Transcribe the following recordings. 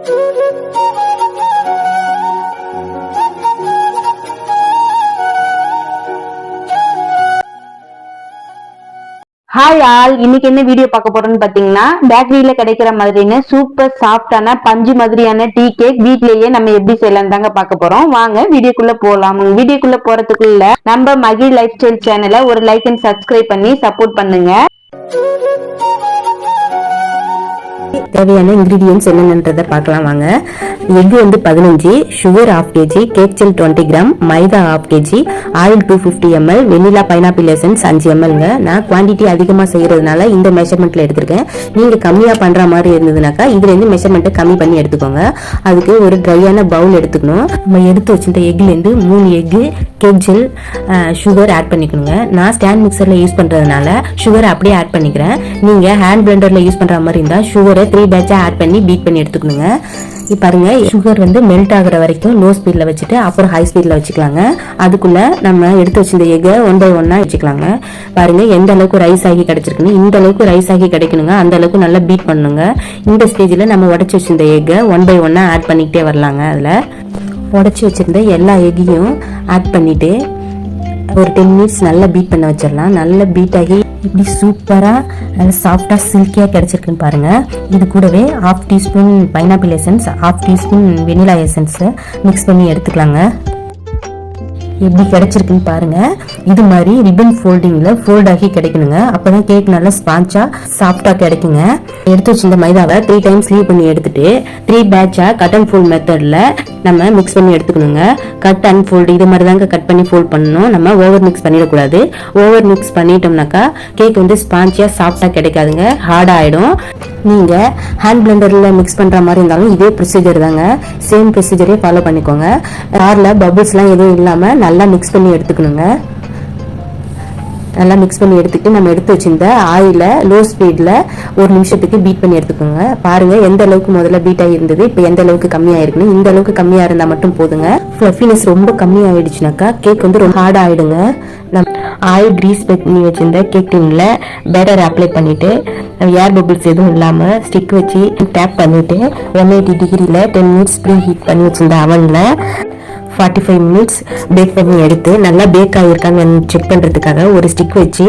Hi all, இன்னைக்கு என்ன video பார்க்க போறோம்னு பாத்தீங்கன்னா, பேக்கரியில கிடைக்கிற மாதிரியான சூப்பர் சாஃப்டான பஞ்சு மாதிரியான டீ கேக் வீட்லயே நம்ம எப்படி செய்யலாம் தாங்க பார்க்க போறோம். வாங்க வீடியோக்குள்ள போலாம். வீடியோக்குள்ள போறதுக்குள்ள நம்ம மகிழ் லைஃப் ஸ்டைல் சேனலை ஒரு லைக் அண்ட் சப்ஸ்கிரைப் பண்ணி சப்போர்ட் பண்ணுங்க. தேவையான இன்கிரீடியன்ஸ் என்னென்னன்றதை பார்க்கலாம் வாங்க. எக் வந்து 15, sugar 1/2 kg, cake gel 20 gram, மைதா 1/2 kg, oil 250 ml, vanilla pineapple essence 5 mlங்க. நான் குவான்டிட்டி அதிகமாக செய்யறதுனால இந்த மெஷர்மெண்ட்ல எடுத்திருக்கேன். நீங்க கம்மியா பண்ற மாதிரி இருந்ததுனாக்கா இதுல இருந்து மெஷர்மெண்ட்டை கம்மி பண்ணி எடுத்துக்கோங்க. அதுக்கு ஒரு ட்ரையான பவுல் எடுத்துக்கணும். நம்ம எடுத்து வச்சிருந்த எக்ல இருந்து 3 egg, cake gel, sugar add பண்ணிக்கணுங்க. நான் ஸ்டாண்ட் மிக்சர்ல யூஸ் பண்றதுனால சுகர் அப்படியே ஆட் பண்ணிக்கிறேன். நீங்க ஹேண்ட் பிளெண்டர்ல யூஸ் பண்ற மாதிரி இருந்தா சுகரை 3 பேட்சா ஆட் பண்ணி பீட் பண்ணி எடுத்துக்கணுங்க. பாருங்க, சுகர் வந்து மெல்ட் ஆகுற வரைக்கும் லோ ஸ்பீட்ல வச்சுட்டு அப்புறம் ஹை ஸ்பீட்ல வச்சுக்கலாங்க. அதுக்குள்ள நம்ம எடுத்து வச்சிருந்த எக்கை 1 by 1 வச்சுக்கலாங்க. பாருங்க எந்த அளவுக்கு ரைஸ் ஆகி கிடைச்சிருக்குன்னு. இந்த அளவுக்கு ரைஸ் ஆகி கிடைக்கணுங்க. அந்த அளவுக்கு நல்லா பீட் பண்ணணுங்க. இந்த ஸ்டேஜ்ல நம்ம உடைச்சு வச்சிருந்த எக்கை 1 by 1 ஆட் பண்ணிக்கிட்டே வரலாங்க. அதுல உடைச்சு வச்சிருந்த எல்லா எக்கையும் ஆட் பண்ணிட்டு ஒரு 10 மினிட்ஸ் நல்லா பீட் பண்ண வச்சிடலாம். நல்லா பீட் ஆகி இப்படி சூப்பரா நல்லா சாஃப்டா சில்கியா கிடைச்சிருக்குன்னு பாருங்க. இது கூடவே 1/2 teaspoon pineapple essence, 1/2 teaspoon vanilla essence mix பண்ணி எடுத்துக்கலாங்க. எப்படி கிடைச்சிருக்குன்னு பாருங்க. இது மாதிரி ரிப்பன் ஃபோல்டிங்ல ஃபோல்ட் ஆகி கிடைக்கணுங்க. அப்பதான் கேக் நல்லா ஸ்பாஞ்சா சாஃப்டா கிடைக்குங்க. எடுத்து வச்சிருந்த மைதாவை 3 டைம்ஸ் லீவ் பண்ணி எடுத்துட்டு 3 பேட்சா கட் அண்ட் ஃபோல்ட் மெத்தட்ல நம்ம மிக்ஸ் பண்ணி எடுத்துக்கணுங்க. கட் அண்ட் ஃபோல்டு இது மாதிரி தாங்க கட் பண்ணி ஃபோல்ட் பண்ணணும். நம்ம ஓவர் மிக்ஸ் பண்ணிடக்கூடாது. ஓவர் மிக்ஸ் பண்ணிட்டோம்னாக்கா கேக் வந்து ஸ்பாஞ்சியா சாஃப்டா கிடைக்காதுங்க, ஹார்டா ஆயிடும். நீங்க ஹேண்ட் பிளெண்டர்ல மிக்ஸ் பண்ற மாதிரி இருந்தாலும் இதே ப்ரொசீஜர் தாங்க. சேம் ப்ரொசீஜரே ஃபாலோ பண்ணிக்கோங்க. கார்ல பபிள்ஸ் எல்லாம் எதுவும் இல்லாம நல்லா மிக்ஸ் பண்ணி எடுத்துக்கணுங்க. நல்லா மிக்ஸ் பண்ணி எடுத்துட்டு நம்ம எடுத்து வச்சிருந்த ஆயில லோ ஸ்பீட்ல 1 நிமிஷத்துக்கு பீட் பண்ணி எடுத்துக்கோங்க. பாருங்க எந்த அளவுக்கு முதல்ல பீட் ஆகி இருந்தது, இப்போ எந்த அளவுக்கு கம்மியா இருக்குன்னு. இந்த அளவுக்கு கம்மியா இருந்தா மட்டும் போதுங்க. ஃப்ளஃபினஸ் ரொம்ப கம்மி ஆயிடுச்சுனாக்கா கேக் வந்து ரொம்ப ஹார்ட் ஆயிடுங்க. நம்ம ஆயில் கிரீஸ் பண்ணி வச்சிருந்த கேக் டின்ல பேட்டர் அப்ளை பண்ணிட்டு ஏர் பபிள்ஸ் எதுவும் இல்லாம ஸ்டிக் வச்சு டேப் பண்ணிட்டு 180 டிகிரில 10 மினிட்ஸ் ப்ரீ ஹீட் பண்ணி வச்சிருந்த அவன்ல 45 மினிட்ஸ் பேக் பண்ணி எடுத்து நல்லா பேக் ஆகியிருக்கான்னு செக் பண்ணுறதுக்காக ஒரு ஸ்டிக் வச்சு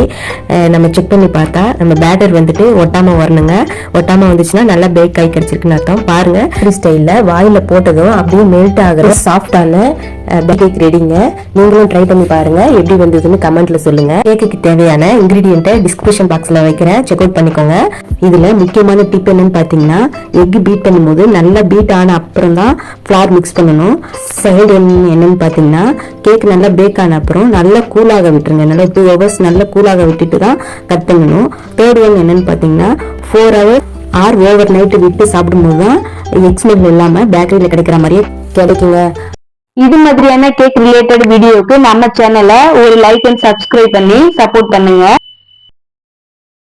நம்ம செக் பண்ணி பார்த்தா நம்ம பேட்டர் வந்துட்டு ஒட்டாமல் வரணுங்க. ஒட்டாமல் வந்துச்சுன்னா நல்லா பேக் ஆகி கிடச்சிருக்குன்னு அர்த்தம். பாருங்க, ஃப்ரீ ஸ்டைலில் வாயில் போட்டதும் அப்படியே மெல்ட் ஆகிற சாஃப்டான கேக் ரெடிங்க. நீங்களும் ட்ரை பண்ணி பாருங்க. எப்படி வந்ததுன்னு கமெண்ட்ல சொல்லுங்க. கேக்குக்கு தேவையான இன்கிரீடியன்ட்டை டிஸ்கிரிப்ஷன் பாக்ஸ்ல வைக்கிறேன், செக் அவுட் பண்ணிக்கோங்க. இதுல முக்கியமான டிப் என்னன்னு பாத்தீங்கன்னா, எக் பீட் பண்ணும்போது நல்லா பீட் ஆன அப்புறம் தான் ஃபிளார் மிக்ஸ் பண்ணணும். செகண்ட் என்னன்னு பாத்தீங்கன்னா, கேக் நல்லா பேக் ஆன அப்புறம் நல்லா கூலாக விட்டுருங்க. நல்லா 2 hours நல்லா கூலாக விட்டுட்டு தான் கட் பண்ணணும். தேர்ட் ஒன் என்னன்னு பாத்தீங்கன்னா, 4 hours ஆர் ஓவர் நைட் விட்டு சாப்பிடும்போது தான் எக் ஸ்மெல் இல்லாம பேக்கரியில கிடைக்கிற மாதிரியே கிடைக்குங்க. இது மாதிரியான கேக் ரிலேட்டட் வீடியோக்கு நம்ம சேனலை ஒரு லைக் அண்ட் சப்ஸ்கிரைப் பண்ணி சப்போர்ட் பண்ணுங்க.